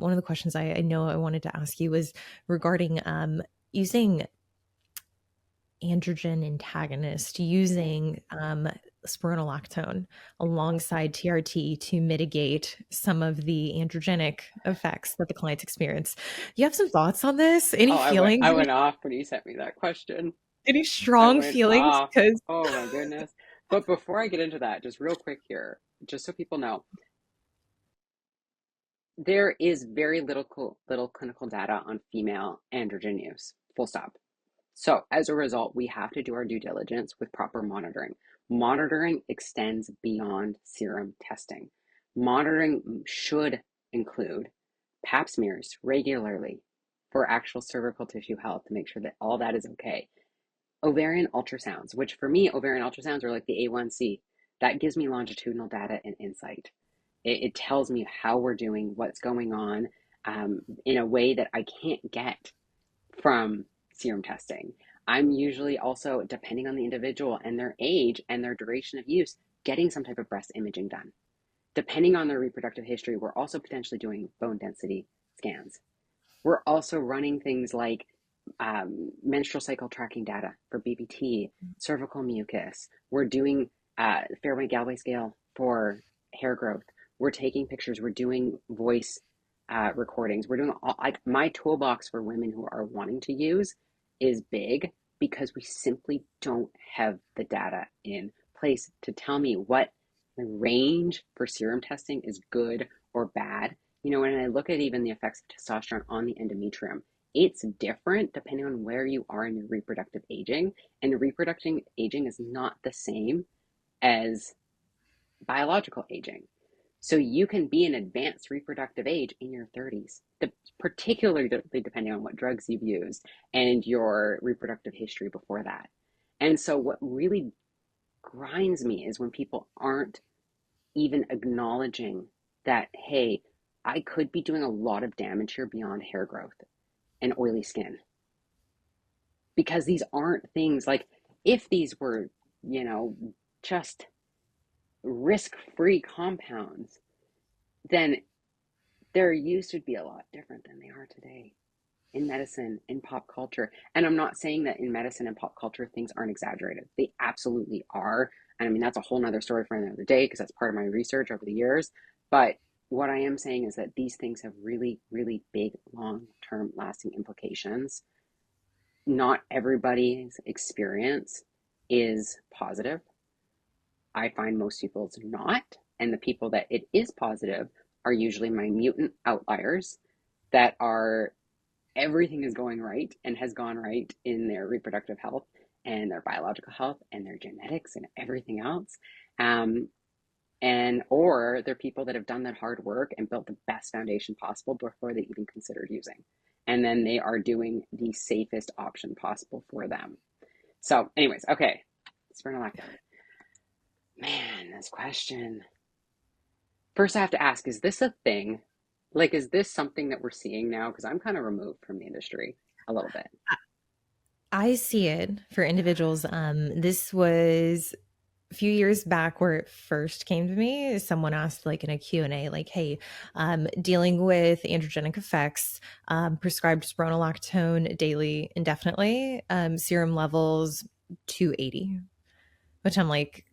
one of the questions I know I wanted to ask you was regarding using androgen antagonist, using spironolactone alongside TRT to mitigate some of the androgenic effects that the clients experience. You have some thoughts on this? Any Oh, feelings? I went off when you sent me that question. Any I strong went feelings? off. Because Oh my goodness. But before I get into that, just real quick here, just so people know, there is very little clinical data on female androgen use. Full stop. So as a result, we have to do our due diligence with proper monitoring. Monitoring extends beyond serum testing. Monitoring should include pap smears regularly for actual cervical tissue health to make sure that all that is okay. Ovarian ultrasounds, which for me, ovarian ultrasounds are like the A1C. That gives me longitudinal data and insight. It tells me how we're doing, what's going on, in a way that I can't get from serum testing. I'm usually also, depending on the individual and their age and their duration of use, getting some type of breast imaging done. Depending on their reproductive history, we're also potentially doing bone density scans. We're also running things like menstrual cycle tracking data for BBT, cervical mucus. We're doing Fairway Galway scale for hair growth. We're taking pictures. We're doing voice recordings. We're doing all, like my toolbox for women who are wanting to use is big because we simply don't have the data in place to tell me what the range for serum testing is good or bad. When I look at even the effects of testosterone on the endometrium, it's different depending on where you are in your reproductive aging. And the reproductive aging is not the same as biological aging. So you can be in advanced reproductive age in your 30s, particularly depending on what drugs you've used and your reproductive history before that. And so what really grinds me is when people aren't even acknowledging that, hey, I could be doing a lot of damage here beyond hair growth and oily skin. Because these aren't things like, if these were, you know, just risk free compounds, then their use would be a lot different than they are today in medicine, in pop culture. And I'm not saying that in medicine and pop culture things aren't exaggerated. They absolutely are. And I mean, that's a whole nother story for another day because that's part of my research over the years. But what I am saying is that these things have really, really big, long term lasting implications. Not everybody's experience is positive. I find most people's not. And the people that it is positive are usually my mutant outliers that are everything is going right and has gone right in their reproductive health and their biological health and their genetics and everything else. Um, and or they're people that have done that hard work and built the best foundation possible before they even considered using. And then they are doing the safest option possible for them. So, anyways, okay. Spironolactone. Man, this question. First, I have to ask, is this a thing? Like, is this something that we're seeing now? Because I'm kind of removed from the industry a little bit. I see it for individuals. This was a few years back where it first came to me. Someone asked like in a Q&A, like, hey, dealing with androgenic effects, prescribed spironolactone daily indefinitely, serum levels 280, which I'm like,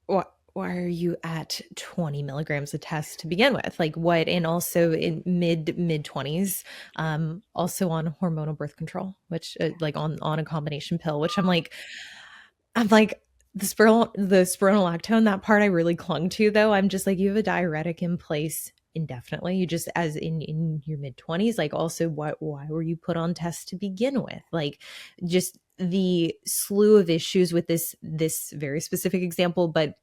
what? Why are you at 20 milligrams a test to begin with? Like what? And also in mid 20s, also on hormonal birth control, which like on a combination pill, which I'm like the spironolactone, that part I really clung to though. I'm just like, you have a diuretic in place indefinitely. You just as in your mid 20s, like also why were you put on test to begin with? Like just the slew of issues with this very specific example, but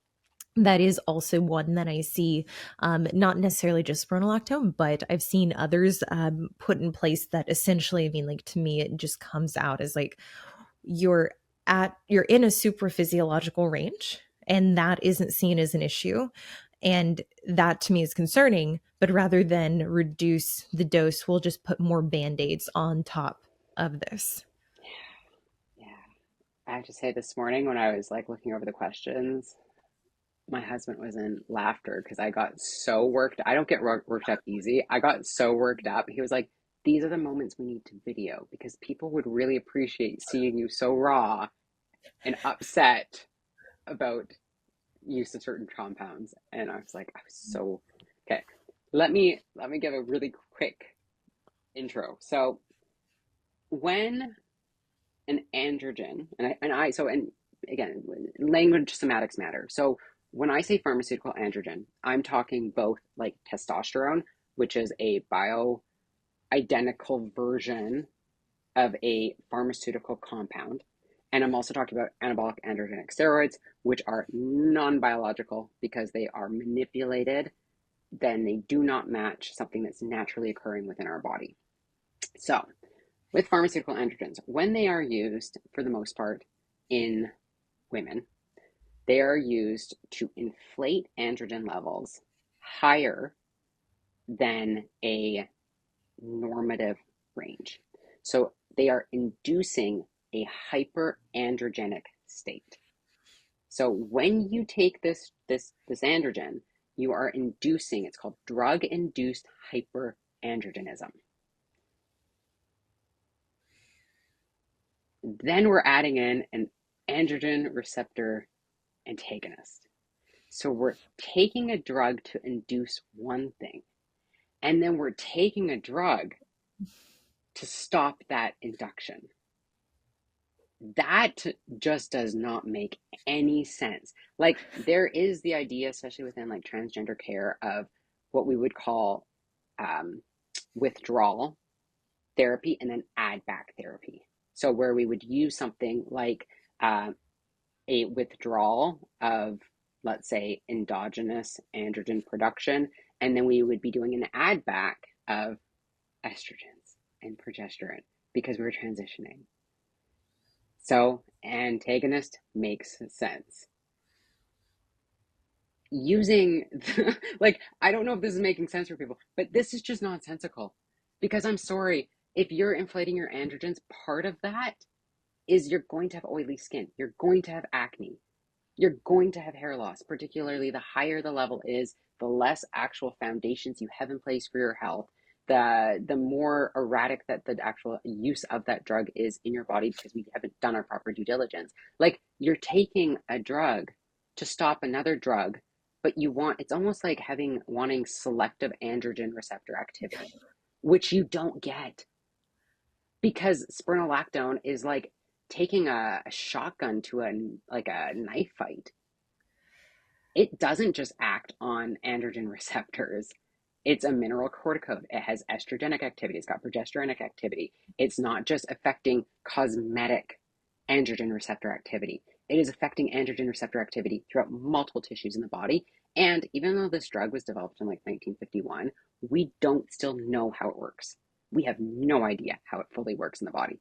that is also one that I see, not necessarily just spironolactone, but I've seen others put in place that essentially, I mean, like to me, it just comes out as like you're you're in a super physiological range, and that isn't seen as an issue. And that to me is concerning, but rather than reduce the dose, we'll just put more band-aids on top of this. Yeah. I have to say this morning when I was like looking over the questions, my husband was in laughter because I got so worked. I don't get worked up easy. I got so worked up. He was like, "These are the moments we need to video because people would really appreciate seeing you so raw and upset about use of certain compounds." And I was like, I was so okay. Let me give a really quick intro. So when an androgen, and again, language semantics matter. So when I say pharmaceutical androgen, I'm talking both like testosterone, which is a bioidentical version of a pharmaceutical compound. And I'm also talking about anabolic androgenic steroids, which are non biological because they are manipulated, then they do not match something that's naturally occurring within our body. So, with pharmaceutical androgens, when they are used for the most part in women, they are used to inflate androgen levels higher than a normative range. So they are inducing a hyperandrogenic state. So when you take this androgen, you are inducing, it's called drug induced hyperandrogenism. Then we're adding in an androgen receptor antagonist. So we're taking a drug to induce one thing, and then we're taking a drug to stop that induction. That just does not make any sense. Like, there is the idea, especially within like transgender care, of what we would call um, withdrawal therapy and then add back therapy. So, where we would use something like uh, a withdrawal of, let's say, endogenous androgen production, and then we would be doing an add back of estrogens and progesterone because we're transitioning. So, antagonist makes sense. Using, like, I don't know if this is making sense for people, but this is just nonsensical. Because I'm sorry, if you're inflating your androgens, part of that is you're going to have oily skin, you're going to have acne, you're going to have hair loss, particularly the higher the level is, the less actual foundations you have in place for your health, the more erratic that the actual use of that drug is in your body because we haven't done our proper due diligence. Like, you're taking a drug to stop another drug, but you want, it's almost like having wanting selective androgen receptor activity, which you don't get because spironolactone is like taking a shotgun to a knife fight. It doesn't just act on androgen receptors. It's a mineral corticoid. It has estrogenic activity. It's got progesteronic activity. It's not just affecting cosmetic androgen receptor activity. It is affecting androgen receptor activity throughout multiple tissues in the body. And even though this drug was developed in like 1951, we don't still know how it works. We have no idea how it fully works in the body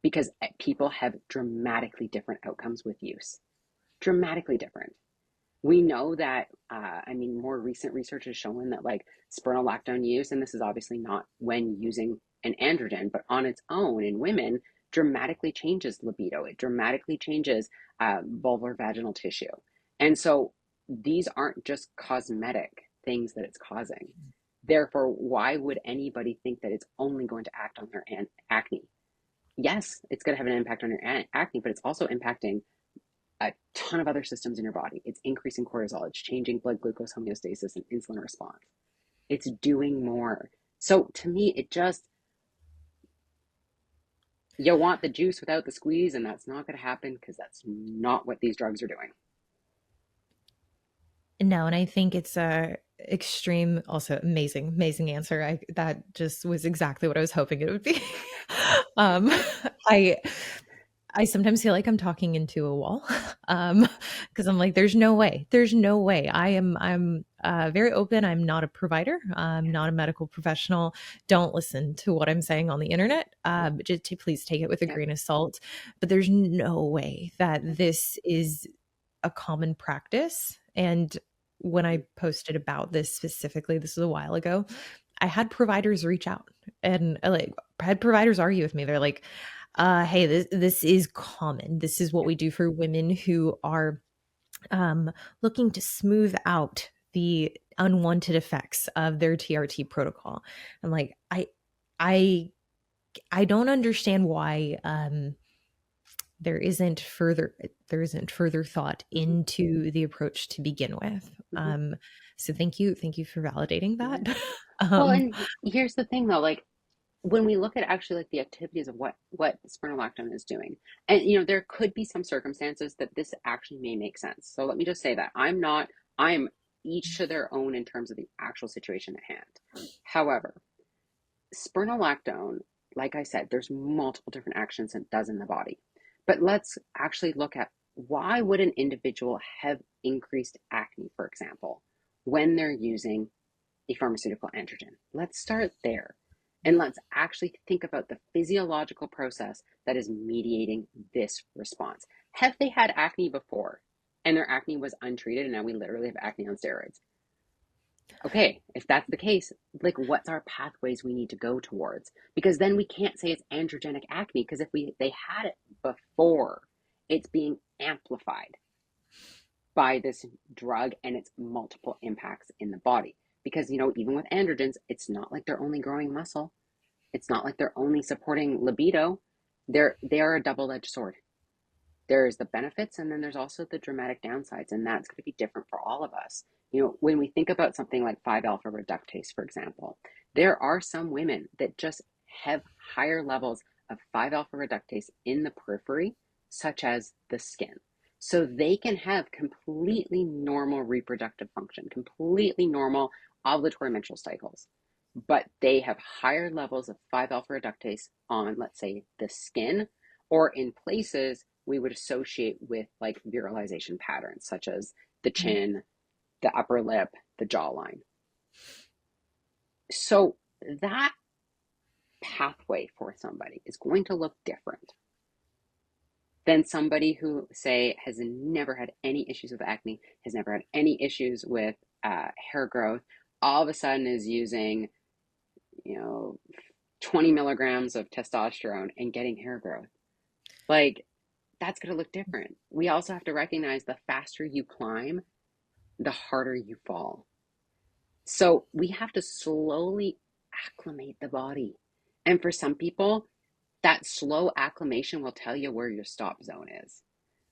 because people have dramatically different outcomes with use. Dramatically different. We know that, more recent research has shown that like spironolactone use, and this is obviously not when using an androgen, but on its own in women, dramatically changes libido. It dramatically changes vulvar vaginal tissue. And so these aren't just cosmetic things that it's causing. Therefore, why would anybody think that it's only going to act on their acne? Yes, it's going to have an impact on your acne, but it's also impacting a ton of other systems in your body. It's increasing cortisol, it's changing blood glucose homeostasis and insulin response. It's doing more. So to me, it just, you want the juice without the squeeze, and that's not going to happen because that's not what these drugs are doing. No, and I think it's a extreme, also amazing, amazing answer. That just was exactly what I was hoping it would be. um, I I sometimes feel like I'm talking into a wall, because I'm like, there's no way. I'm very open. I'm not a provider. I'm not a medical professional. Don't listen to what I'm saying on the internet. Just please take it with a Yep, grain of salt. But there's no way that yep, this is a common practice. And when I mm-hmm, posted about this specifically, this was a while ago, I had providers reach out and like had providers argue with me. They're like, hey, this is common. This is what yep, we do for women who are looking to smooth out the unwanted effects of their TRT protocol. I'm like, I, I don't understand why there isn't further thought Hmm. into the approach to begin with. Hmm. So thank you for validating that. Yeah. Well, um, and here's the thing though, like when we look at actually like the activities of what spironolactone is doing, and there could be some circumstances that this actually may make sense. So let me just say that I'm each to their own in terms of the actual situation at hand. However, spironolactone, like I said, there's multiple different actions it does in the body. But let's actually look at why would an individual have increased acne, for example, when they're using a pharmaceutical androgen. Let's start there. And let's actually think about the physiological process that is mediating this response. Have they had acne before and their acne was untreated and now we literally have acne on steroids? Okay, if that's the case, like what's our pathways we need to go towards? Because then we can't say it's androgenic acne because if they had it before, it's being amplified by this drug and its multiple impacts in the body. Because, even with androgens, it's not like they're only growing muscle. It's not like they're only supporting libido. They are a double-edged sword. There's the benefits and then there's also the dramatic downsides, and that's going to be different for all of us. When we think about something like 5-alpha reductase, for example, there are some women that just have higher levels of 5-alpha reductase in the periphery, such as the skin. So they can have completely normal reproductive function, completely normal ovulatory menstrual cycles, but they have higher levels of 5-alpha reductase on, let's say, the skin or in places we would associate with like viralization patterns, such as the chin, the upper lip, the jawline. So that pathway for somebody is going to look different than somebody who, say, has never had any issues with acne, has never had any issues with hair growth, all of a sudden is using, you know, 20 milligrams of testosterone and getting hair growth. Like, that's going to look different. We also have to recognize the faster you climb, the harder you fall. So we have to slowly acclimate the body. And for some people, that slow acclimation will tell you where your stop zone is.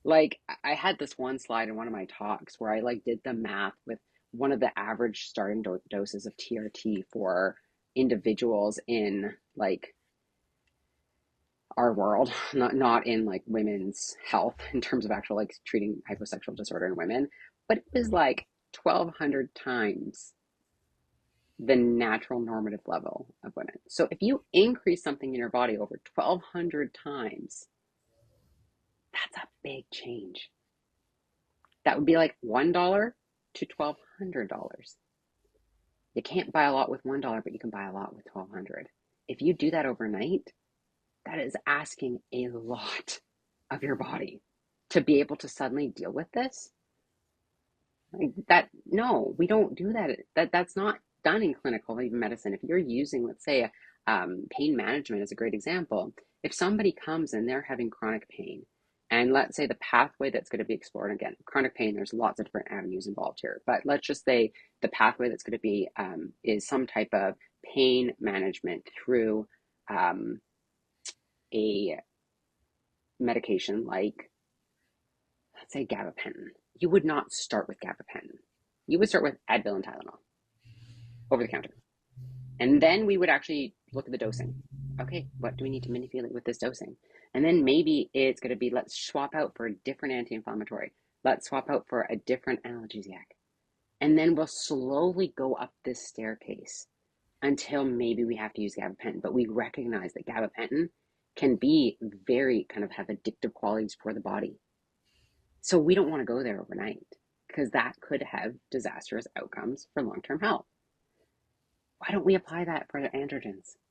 Like I had this one slide in one of my talks where I like did the math with one of the average starting doses of TRT for individuals in like our world, not in like women's health in terms of actual like treating hyposexual disorder in women, but it was like 1,200 times the natural normative level of women. So if you increase something in your body over 1,200 times, that's a big change. That would be like $1 to $1,200. You can't buy a lot with $1, but you can buy a lot with 1,200. If you do that overnight, that is asking a lot of your body to be able to suddenly deal with this. Like that, no, we don't do that. That's not done in clinical even medicine. If you're using, let's say, pain management is a great example. If somebody comes and they're having chronic pain, and let's say the pathway that's going to be explored, again, chronic pain, there's lots of different avenues involved here, but let's just say the pathway that's going to be is some type of pain management through a medication like, let's say, gabapentin. You would not start with gabapentin. You would start with Advil and Tylenol over the counter. And then we would actually look at the dosing. Okay, what do we need to manipulate with this dosing? And then maybe it's going to be let's swap out for a different anti inflammatory. Let's swap out for a different analgesic. And then we'll slowly go up this staircase until maybe we have to use gabapentin. But we recognize that gabapentin can be very kind of have addictive qualities for the body. So we don't want to go there overnight because that could have disastrous outcomes for long term health. Why don't we apply that for androgens?